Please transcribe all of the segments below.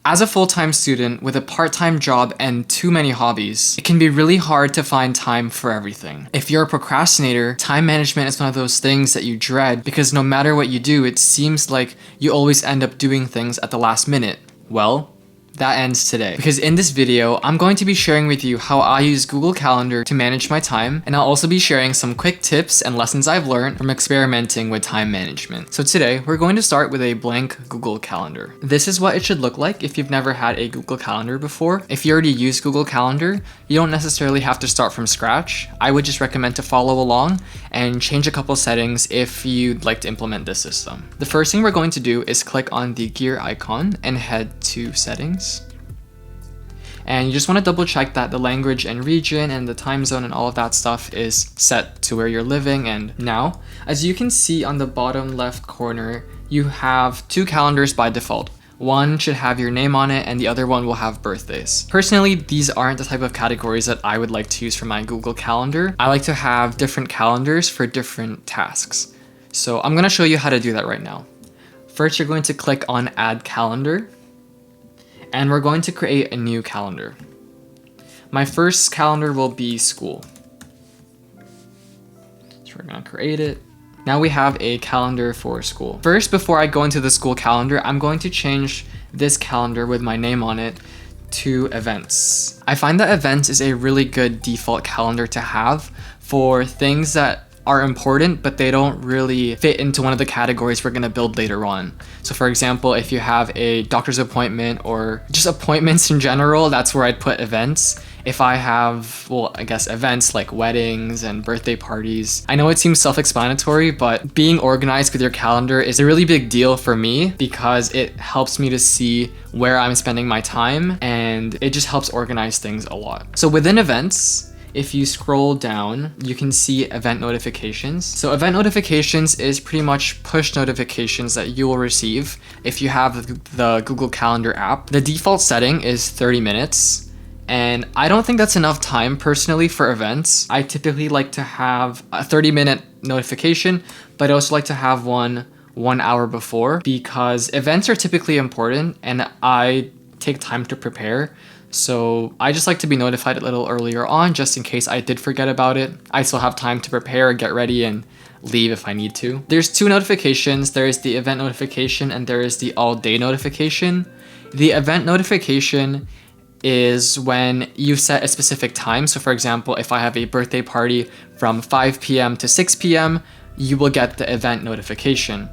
As a full-time student with a part-time job and too many hobbies, it can be really hard to find time for everything. If you're a procrastinator, time management is one of those things that you dread because no matter what you do, it seems like you always end up doing things at the last minute. Well, that ends today. Because in this video, I'm going to be sharing with you how I use Google Calendar to manage my time, and I'll also be sharing some quick tips and lessons I've learned from experimenting with time management. So today, we're going to start with a blank Google Calendar. This is what it should look like if you've never had a Google Calendar before. If you already use Google Calendar, you don't necessarily have to start from scratch. I would just recommend to follow along and change a couple settings if you'd like to implement this system. The first thing we're going to do is click on the gear icon and head to settings. And you just want to double check that the language and region and the time zone and all of that stuff is set to where you're living. And now, as you can see on the bottom left corner, you have two calendars by default. One should have your name on it and the other one will have birthdays. Personally, these aren't the type of categories that I would like to use for my Google Calendar. I like to have different calendars for different tasks. So I'm going to show you how to do that right now. First, you're going to click on Add Calendar. And we're going to create a new calendar. My first calendar will be school. So we're gonna create it. Now we have a calendar for school. First, before I go into the school calendar, I'm going to change this calendar with my name on it to events. I find that events is a really good default calendar to have for things that are important, but they don't really fit into one of the categories we're going to build later on. So for example, if you have a doctor's appointment or just appointments in general, that's where I'd put events. If I have, well, I guess events like weddings and birthday parties. I know it seems self-explanatory, but being organized with your calendar is a really big deal for me because it helps me to see where I'm spending my time and it just helps organize things a lot. So within events, if you scroll down, you can see event notifications. So event notifications is pretty much push notifications that you will receive if you have the Google Calendar app. The default setting is 30 minutes. And I don't think that's enough time personally for events. I typically like to have a 30-minute notification, but I also like to have one hour before because events are typically important and I take time to prepare. So I just like to be notified a little earlier on just in case I did forget about it. I still have time to prepare, get ready, and leave if I need to. There's two notifications. There is the event notification and there is the all day notification. The event notification is when you set a specific time. So for example, if I have a birthday party from 5 p.m. to 6 p.m., you will get the event notification.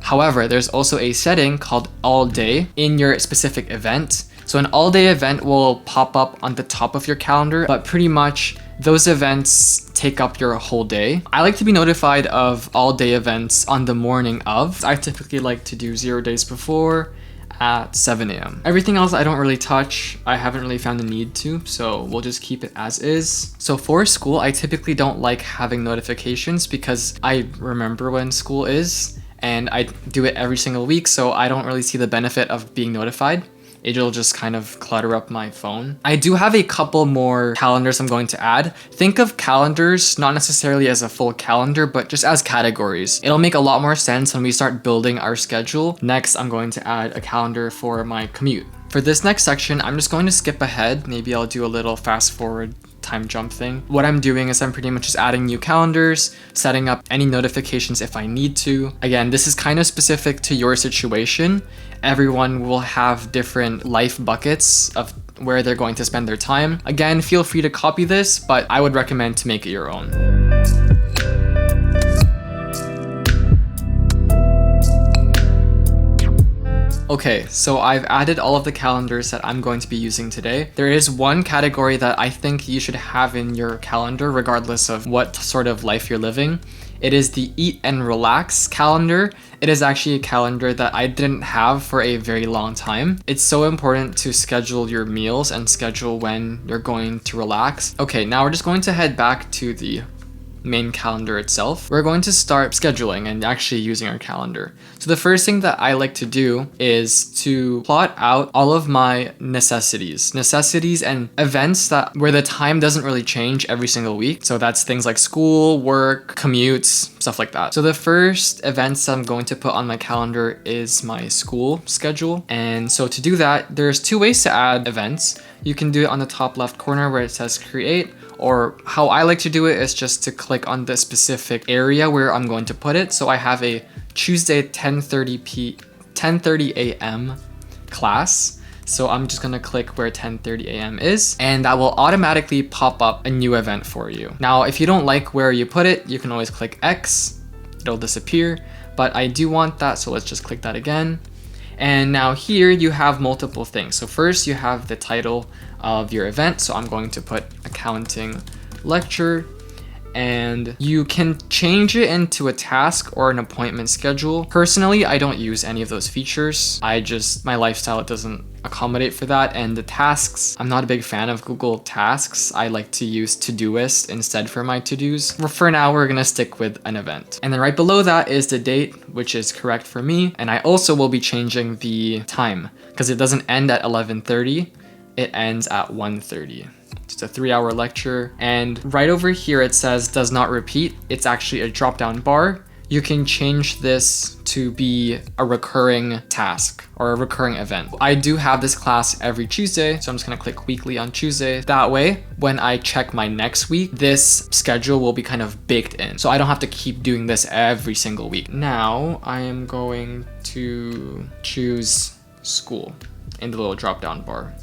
However, there's also a setting called all day in your specific event. So an all-day event will pop up on the top of your calendar, but pretty much those events take up your whole day. I like to be notified of all-day events on the morning of. I typically like to do 0 days before at 7 a.m. Everything else I don't really touch. I haven't really found the need to, so we'll just keep it as is. So for school, I typically don't like having notifications because I remember when school is and I do it every single week, so I don't really see the benefit of being notified. It'll just kind of clutter up my phone. I do have a couple more calendars I'm going to add. Think of calendars not necessarily as a full calendar, but just as categories. It'll make a lot more sense when we start building our schedule. Next, I'm going to add a calendar for my commute. For this next section, I'm just going to skip ahead. Maybe I'll do a little fast forward time jump thing. What I'm doing is I'm pretty much just adding new calendars, setting up any notifications if I need to. Again, this is kind of specific to your situation. Everyone will have different life buckets of where they're going to spend their time. Again, feel free to copy this, but I would recommend to make it your own. Okay, so I've added all of the calendars that I'm going to be using today. There is one category that I think you should have in your calendar regardless of what sort of life you're living. It is the Eat and Relax calendar. It is actually a calendar that I didn't have for a very long time. It's so important to schedule your meals and schedule when you're going to relax. Okay, now we're just going to head back to the main calendar itself. We're going to start scheduling and actually using our calendar. So the first thing that I like to do is to plot out all of my necessities and events where the time doesn't really change every single week. So that's things like school, work, commutes, stuff like that. So the first events I'm going to put on my calendar is my school schedule. And so to do that, there's two ways to add events. You can do it on the top left corner where it says create, or how I like to do it is just to click on the specific area where I'm going to put it. So I have a Tuesday 10:30 a.m. class. So I'm just gonna click where 10:30 a.m. is, and that will automatically pop up a new event for you. Now, if you don't like where you put it, you can always click X, it'll disappear, but I do want that, so let's just click that again. And now here you have multiple things. So first you have the title of your event. So I'm going to put accounting lecture, and you can change it into a task or an appointment schedule. Personally, I don't use any of those features. My lifestyle, it doesn't accommodate for that. And the tasks, I'm not a big fan of Google Tasks. I like to use Todoist instead for my to-dos. For now, we're gonna stick with an event. And then right below that is the date, which is correct for me. And I also will be changing the time because it doesn't end at 11:30. It ends at 1:30. It's a 3-hour lecture. And right over here, it says does not repeat. It's actually a drop-down bar. You can change this to be a recurring task or a recurring event. I do have this class every Tuesday, so I'm just gonna click weekly on Tuesday. That way, when I check my next week, this schedule will be kind of baked in. So I don't have to keep doing this every single week. Now, I am going to choose school in the little drop-down bar.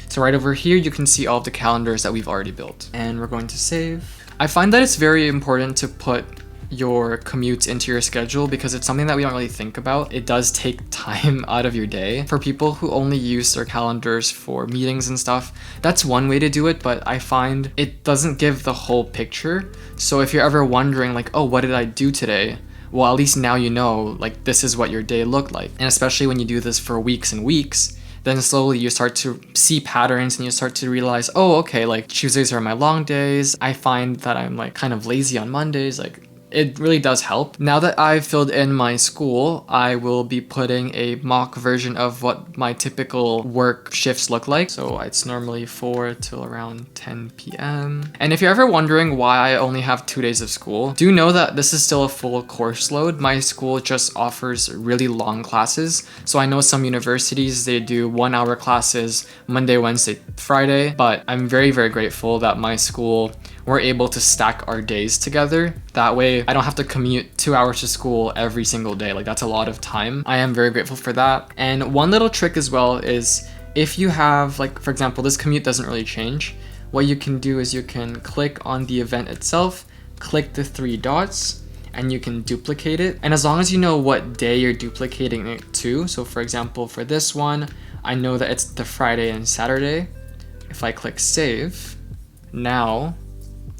So right over here, you can see all of the calendars that we've already built. And we're going to save. I find that it's very important to put your commutes into your schedule because it's something that we don't really think about. It does take time out of your day. For people who only use their calendars for meetings and stuff, that's one way to do it, but I find it doesn't give the whole picture. So if you're ever wondering like, oh, what did I do today? Well, at least now you know, like, this is what your day looked like. And especially when you do this for weeks and weeks, then slowly you start to see patterns and you start to realize, oh, okay, like Tuesdays are my long days. I find that I'm like kind of lazy on Mondays. Like, it really does help. Now that I've filled in my school, I will be putting a mock version of what my typical work shifts look like. So it's normally 4 till around 10 p.m. And if you're ever wondering why I only have 2 days of school, do know that this is still a full course load. My school just offers really long classes. So I know some universities, they do 1-hour classes Monday, Wednesday, Friday, but I'm very, very grateful that my school, we're able to stack our days together. That way I don't have to commute 2 hours to school every single day. Like, that's a lot of time. I am very grateful for that. And one little trick as well is if you have, like, for example, this commute doesn't really change, what you can do is you can click on the event itself, click the 3 dots, and you can duplicate it. And as long as you know what day you're duplicating it to, so for example, for this one, I know that it's the Friday and Saturday. If I click save, now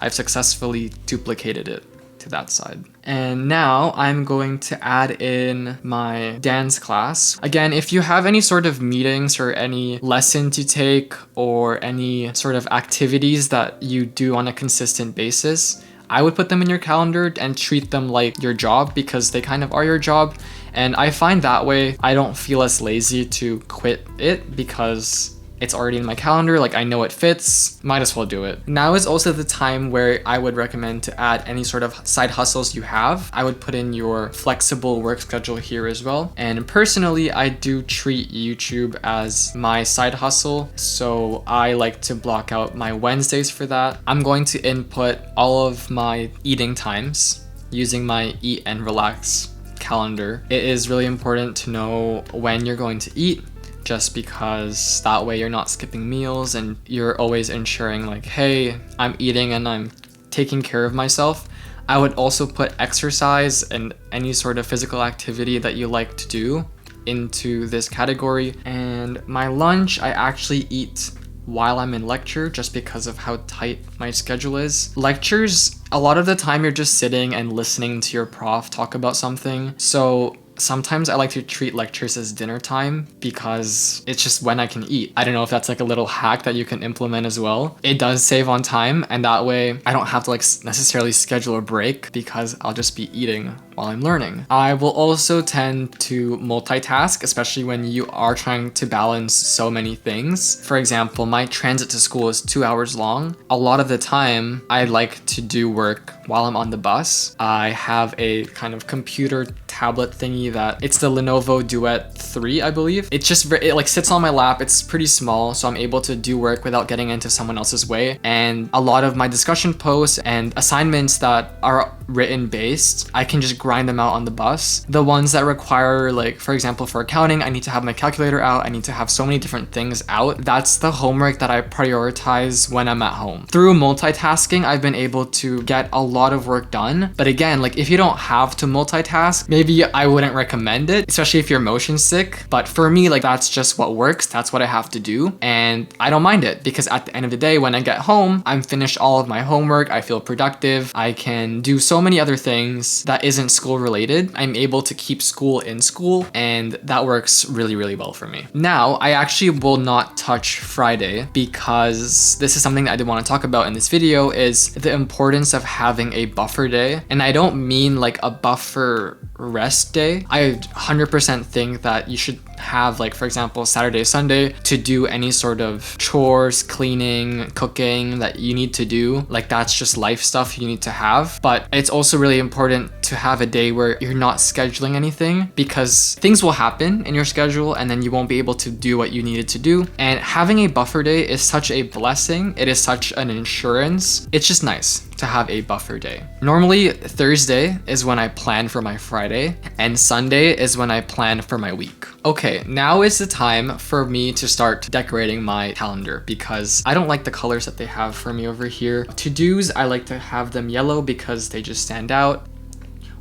I've successfully duplicated it to that side. And now I'm going to add in my dance class. Again, if you have any sort of meetings or any lesson to take or any sort of activities that you do on a consistent basis, I would put them in your calendar and treat them like your job because they kind of are your job. And I find that way I don't feel as lazy to quit it because it's already in my calendar, like I know it fits, might as well do it. Now is also the time where I would recommend to add any sort of side hustles you have. I would put in your flexible work schedule here as well. And personally, I do treat YouTube as my side hustle. So I like to block out my Wednesdays for that. I'm going to input all of my eating times using my Eat and Relax calendar. It is really important to know when you're going to eat, just because that way you're not skipping meals and you're always ensuring like, hey, I'm eating and I'm taking care of myself. I would also put exercise and any sort of physical activity that you like to do into this category. And my lunch, I actually eat while I'm in lecture just because of how tight my schedule is. Lectures, a lot of the time you're just sitting and listening to your prof talk about something. So sometimes I like to treat lectures as dinner time because it's just when I can eat. I don't know if that's like a little hack that you can implement as well. It does save on time, and that way I don't have to like necessarily schedule a break because I'll just be eating while I'm learning. I will also tend to multitask, especially when you are trying to balance so many things. For example, my transit to school is 2 hours long. A lot of the time, I like to do work while I'm on the bus. I have a kind of computer tablet thingy that it's the Lenovo Duet 3, I believe. It like sits on my lap. It's pretty small, so I'm able to do work without getting into someone else's way. And a lot of my discussion posts and assignments that are written based, I can just grind them out on the bus. The ones that require, like, for example, for accounting, I need to have my calculator out. I need to have so many different things out. That's the homework that I prioritize when I'm at home. Through multitasking, I've been able to get a lot of work done. But again, like, if you don't have to multitask, maybe I wouldn't recommend it, especially if you're motion sick. But for me, like, that's just what works. That's what I have to do. And I don't mind it because at the end of the day, when I get home, I'm finished all of my homework. I feel productive. I can do so many other things that isn't school related. I'm able to keep school in school, and that works really, really well for me. Now, I actually will not touch Friday because this is something that I did want to talk about in this video, is the importance of having a buffer day. And I don't mean like a buffer rest day. I 100% think that you should have, like, for example, Saturday, Sunday to do any sort of chores, cleaning, cooking that you need to do. Like, that's just life stuff you need to have. But it's also really important to have a day where you're not scheduling anything, because things will happen in your schedule and then you won't be able to do what you needed to do. And having a buffer day is such a blessing. It is such an insurance. It's just nice to have a buffer day. Normally, Thursday is when I plan for my Friday, and Sunday is when I plan for my week. Okay, now is the time for me to start decorating my calendar because I don't like the colors that they have for me over here. To-dos, I like to have them yellow because they just stand out.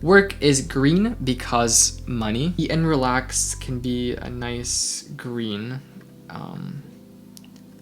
Work is green because money. Eat and relax can be a nice green.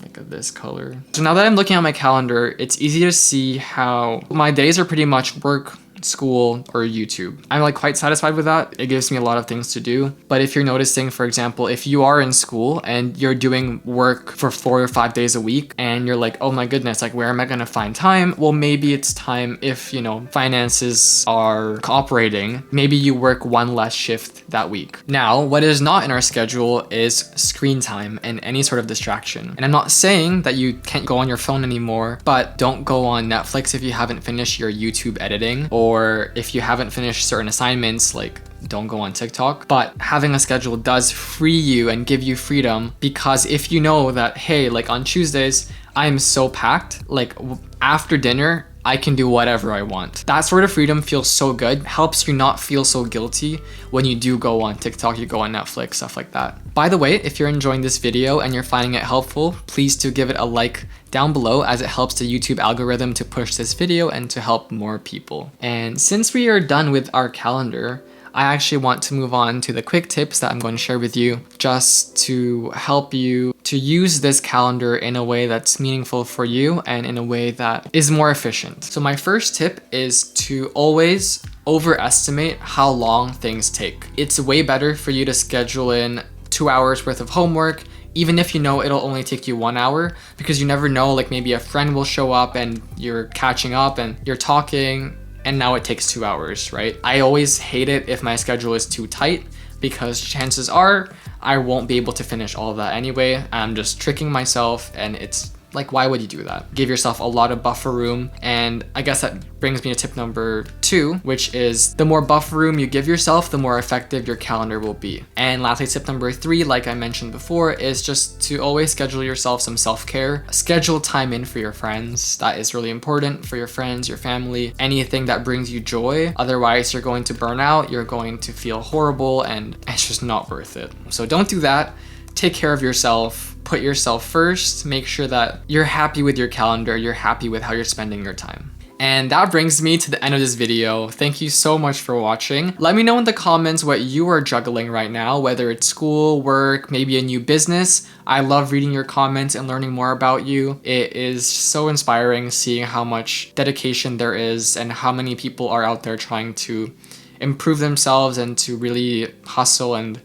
Like of this color. So now that I'm looking at my calendar, it's easy to see how my days are pretty much work, school, or YouTube. I'm like quite satisfied with that. It gives me a lot of things to do. But if you're noticing, for example, if you are in school and you're doing work for 4 or 5 days a week and you're like, oh my goodness, like where am I gonna find time? Well, maybe it's time, if you know finances are cooperating, maybe you work one less shift that week. Now, what is not in our schedule is screen time and any sort of distraction. And I'm not saying that you can't go on your phone anymore, but don't go on Netflix if you haven't finished your YouTube editing, or if you haven't finished certain assignments, like don't go on TikTok. But having a schedule does free you and give you freedom, because if you know that, hey, like on Tuesdays, I'm so packed, like after dinner, I can do whatever I want. That sort of freedom feels so good, helps you not feel so guilty when you do go on TikTok, you go on Netflix, stuff like that. By the way, if you're enjoying this video and you're finding it helpful, please do give it a like down below, as it helps the YouTube algorithm to push this video and to help more people. And since we are done with our calendar, I actually want to move on to the quick tips that I'm going to share with you just to help you to use this calendar in a way that's meaningful for you and in a way that is more efficient. So my first tip is to always overestimate how long things take. It's way better for you to schedule in 2 hours worth of homework, even if you know it'll only take you 1 hour, because you never know, like maybe a friend will show up and you're catching up and you're talking, and now it takes 2 hours, right? I always hate it if my schedule is too tight, because chances are I won't be able to finish all of that anyway. I'm just tricking myself, and it's like, why would you do that? Give yourself a lot of buffer room. And I guess that brings me to tip number 2, which is the more buffer room you give yourself, the more effective your calendar will be. And lastly, tip number 3, like I mentioned before, is just to always schedule yourself some self-care. Schedule time in for your friends. That is really important for your friends, your family, anything that brings you joy. Otherwise, you're going to burn out, you're going to feel horrible, and it's just not worth it. So don't do that. Take care of yourself. Put yourself first. Make sure that you're happy with your calendar, you're happy with how you're spending your time. And that brings me to the end of this video. Thank you so much for watching. Let me know in the comments what you are juggling right now, whether it's school, work, maybe a new business. I love reading your comments and learning more about you. It is so inspiring seeing how much dedication there is and how many people are out there trying to improve themselves and to really hustle and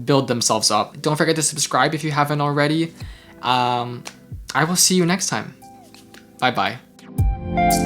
build themselves up. Don't forget to subscribe if you haven't already. I will see you next time. Bye bye.